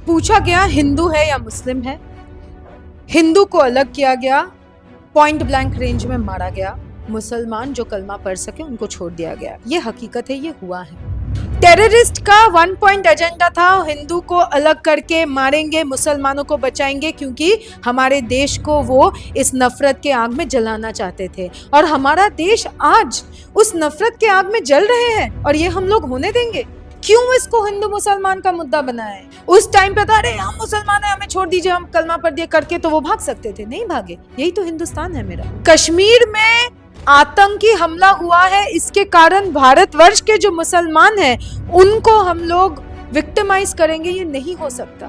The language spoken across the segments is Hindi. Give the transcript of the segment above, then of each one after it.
पूछा गया हिंदू है या मुस्लिम है, हिंदू को अलग किया गया, पॉइंट ब्लैंक रेंज में मारा गया, मुसलमान जो कलमा पढ़ सके उनको छोड़ दिया गया। ये हकीकत है, ये हुआ है। टेररिस्ट का 1 पॉइंट एजेंडा था, हिंदू को अलग करके मारेंगे, मुसलमानों को बचाएंगे, क्योंकि हमारे देश को वो इस नफरत के आग में जलाना चाहते थे। और हमारा देश आज उस नफरत के आग में जल रहे हैं और ये हम लोग होने देंगे? क्यों इसको हिंदू मुसलमान का मुद्दा बनाए? उस टाइम पे था, अरे हम मुसलमान हैं, हमें छोड़ दीजिए, हम कलमा पढ़ दिए करके तो वो भाग सकते थे, नहीं भागे। यही तो हिंदुस्तान है मेरा। कश्मीर में आतंकी हमला हुआ है, इसके कारण भारतवर्ष के जो मुसलमान हैं उनको हम लोग विक्टिमाइज करेंगे, ये नहीं हो सकता।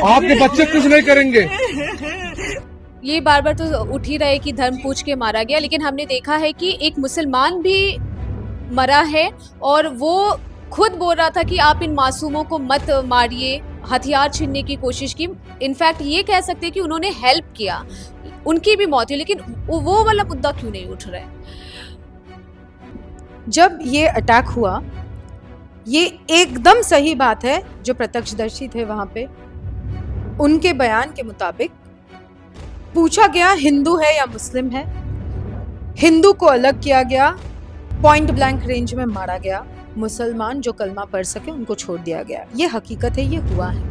आपके बच्चे कुछ नहीं करेंगे। ये बार बार तो उठ ही रहे कि धर्म पूछ के मारा गया, लेकिन हमने देखा है कि एक मुसलमान भी मरा है और वो खुद बोल रहा था कि आप इन मासूमों को मत मारिए, हथियार छीनने की कोशिश की। इनफैक्ट ये कह सकते हैं कि उन्होंने हेल्प किया, उनकी भी मौत हुई, लेकिन वो वाला मुद्दा क्यों नहीं उठ रहा है? जब ये अटैक हुआ, ये एकदम सही बात है, जो प्रत्यक्षदर्शी थे वहां पे, उनके बयान के मुताबिक पूछा गया हिंदू है या मुस्लिम है, हिंदू को अलग किया गया, पॉइंट ब्लैंक रेंज में मारा गया, मुसलमान जो कलमा पढ़ सके उनको छोड़ दिया गया। ये हकीकत है, ये हुआ है।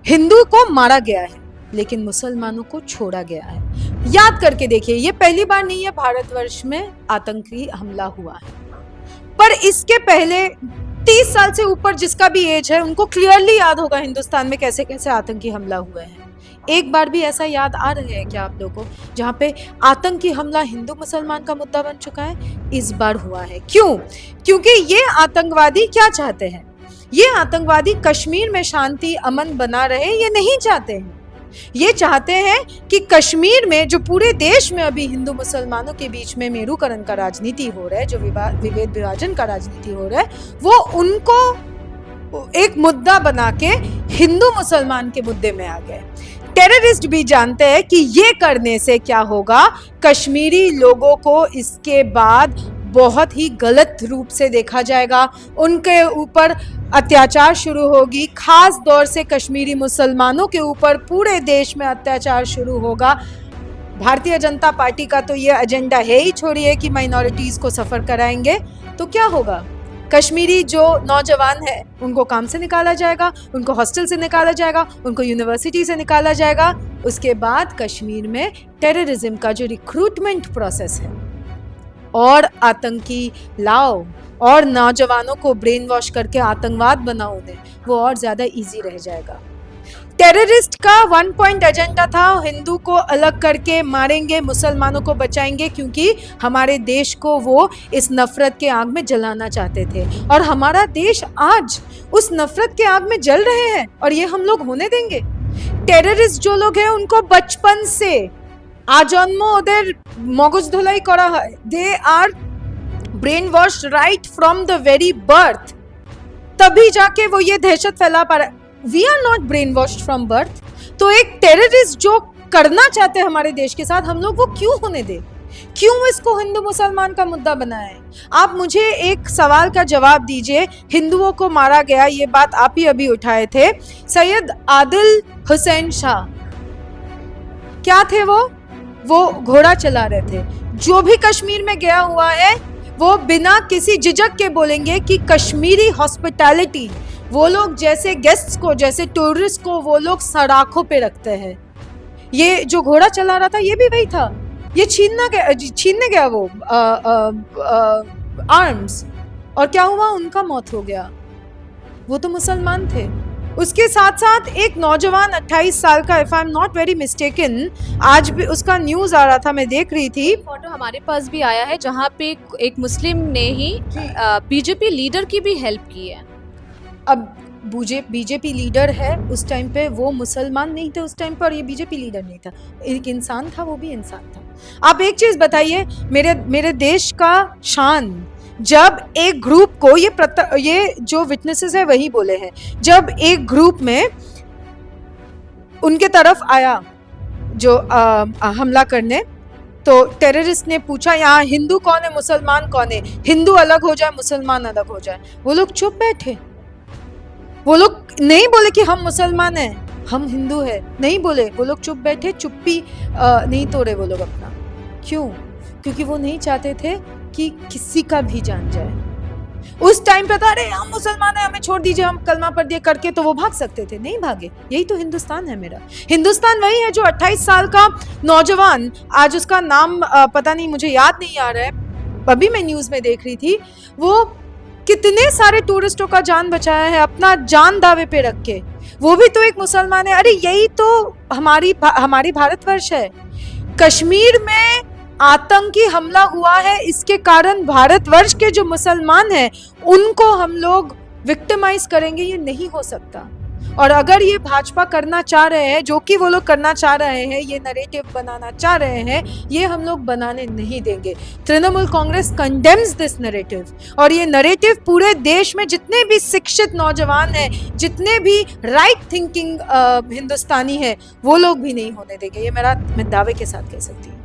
हिंदू को मारा गया है लेकिन मुसलमानों को छोड़ा गया है। याद करके देखिए, ये पहली बार नहीं है भारतवर्ष में आतंकी हमला हुआ है, पर इसके पहले 30 साल से ऊपर जिसका भी एज है उनको क्लियरली याद होगा हिंदुस्तान में कैसे कैसे आतंकी हमला हुए हैं। एक बार भी ऐसा याद आ रहा है क्या आप लोगों को जहाँ पे आतंकी हमला हिंदू मुसलमान का मुद्दा बन चुका है? इस बार हुआ है। क्यों? क्योंकि ये आतंकवादी क्या चाहते हैं? ये आतंकवादी कश्मीर में शांति अमन बना रहे, ये नहीं चाहते हैं। ये चाहते हैं कि कश्मीर में, जो पूरे देश में अभी हिंदू मुसलमानों के बीच में मेरुकरण का राजनीति हो रहा है, जो विभेद विभाजन का राजनीति हो रहा है, वो उनको एक मुद्दा बना के हिंदू मुसलमान के मुद्दे में आ गए। टेररिस्ट भी जानते हैं कि ये करने से क्या होगा, कश्मीरी लोगों को इसके बाद बहुत ही गलत रूप से देखा जाएगा, उनके ऊपर अत्याचार शुरू होगी, खास तौर से कश्मीरी मुसलमानों के ऊपर पूरे देश में अत्याचार शुरू होगा। भारतीय जनता पार्टी का तो ये एजेंडा है ही, छोड़िए कि माइनॉरिटीज को सफर कराएंगे, तो क्या होगा? कश्मीरी जो नौजवान है उनको काम से निकाला जाएगा, उनको हॉस्टल से निकाला जाएगा, उनको यूनिवर्सिटी से निकाला जाएगा। उसके बाद कश्मीर में टेररिज्म का जो रिक्रूटमेंट प्रोसेस है और आतंकी लाओ और नौजवानों को ब्रेन वॉश करके आतंकवाद बनाओ उन्हें, वो और ज्यादा इजी रह जाएगा। टेररिस्ट का 1 पॉइंट एजेंडा था, हिंदू को अलग करके मारेंगे, मुसलमानों को बचाएंगे, क्योंकि हमारे देश को वो इस नफरत के आग में जलाना चाहते थे। और हमारा देश आज उस नफरत के आग में जल रहे हैं और ये हम लोग होने देंगे? टेररिस्ट जो लोग हैं उनको बचपन से आजन्म ओদের মগজ ধোলাই করা হয়। They are brain wash right from the very birth, तभी जाके वो ये दहशत फैला पा रहा है। We are not brain washed from birth. तो एक टेररिस्ट जो करना चाहते हैं हमारे देश के साथ, हम लोग वो क्यों होने दे? क्यों इसको हिंदू मुसलमान का मुद्दा बनाए? आप मुझे एक सवाल का जवाब दीजिए। हिंदुओं को मारा गया, ये बात आप ही अभी उठाए थे। सैयद आदिल हुसैन शाह क्या थे? वो घोड़ा चला रहे थे। जो भी कश्मीर में गया हुआ है वो बिना किसी झिझक के बोलेंगे कि कश्मीरी हॉस्पिटैलिटी, वो लोग जैसे गेस्ट्स को, जैसे टूरिस्ट को वो लोग सराखों पे रखते हैं। ये जो घोड़ा चला रहा था ये भी वही था। ये छीनने गया वो आर्म्स, और क्या हुआ? उनका मौत हो गया। वो तो मुसलमान थे। उसके साथ साथ एक नौजवान 28 साल का, if I am not very mistaken, आज भी उसका न्यूज आ रहा था, मैं देख रही थी। फोटो हमारे पास भी आया है जहाँ पे एक मुस्लिम ने ही बीजेपी लीडर की भी हेल्प की है। अब बीजेपी लीडर है, उस टाइम पे वो मुसलमान नहीं थे उस टाइम पर, ये बीजेपी लीडर नहीं था, एक इंसान था, वो भी इंसान था। आप एक चीज बताइए, मेरे देश का शान, जब एक ग्रुप को, ये जो विटनेसेस है वही बोले हैं, जब एक ग्रुप में उनके तरफ आया जो हमला करने, तो टेररिस्ट ने पूछा यहाँ हिंदू कौन है मुसलमान कौन है, हिंदू अलग हो जाए मुसलमान अलग हो जाए। वो लोग चुप बैठे, वो लोग नहीं बोले कि हम मुसलमान हैं हम हिंदू है, नहीं बोले, वो लोग चुप बैठे, चुप्पी नहीं तोड़े वो लोग अपना। क्यों? क्योंकि वो नहीं चाहते थे कि किसी का भी जान जाए। उस टाइम पे था अरे हम मुसलमान हैं हमें छोड़ दीजिए, हम कलमा पढ़ दिए करके तो वो भाग सकते थे, नहीं भागे। यही तो हिंदुस्तान है मेरा। हिंदुस्तान वही है जो 28 साल का नौजवान, आज उसका नाम पता नहीं, मुझे याद नहीं आ रहा है, अभी मैं न्यूज में देख रही थी, वो कितने सारे टूरिस्टों का जान बचाया है अपना जान दावे पे रख के, वो भी तो एक मुसलमान है। अरे यही तो हमारी भारतवर्ष है। कश्मीर में आतंकी हमला हुआ है, इसके कारण भारतवर्ष के जो मुसलमान हैं उनको हम लोग विक्टिमाइज करेंगे, ये नहीं हो सकता। और अगर ये भाजपा करना चाह रहे हैं, जो कि वो लोग करना चाह रहे हैं, ये नरेटिव बनाना चाह रहे हैं, ये हम लोग बनाने नहीं देंगे। Trinamool Congress condemns this narrative, और ये नरेटिव पूरे देश में जितने भी शिक्षित नौजवान हैं, जितने भी राइट थिंकिंग हिंदुस्तानी है, वो लोग भी नहीं होने देंगे। ये मैं दावे के साथ कह सकती हूँ।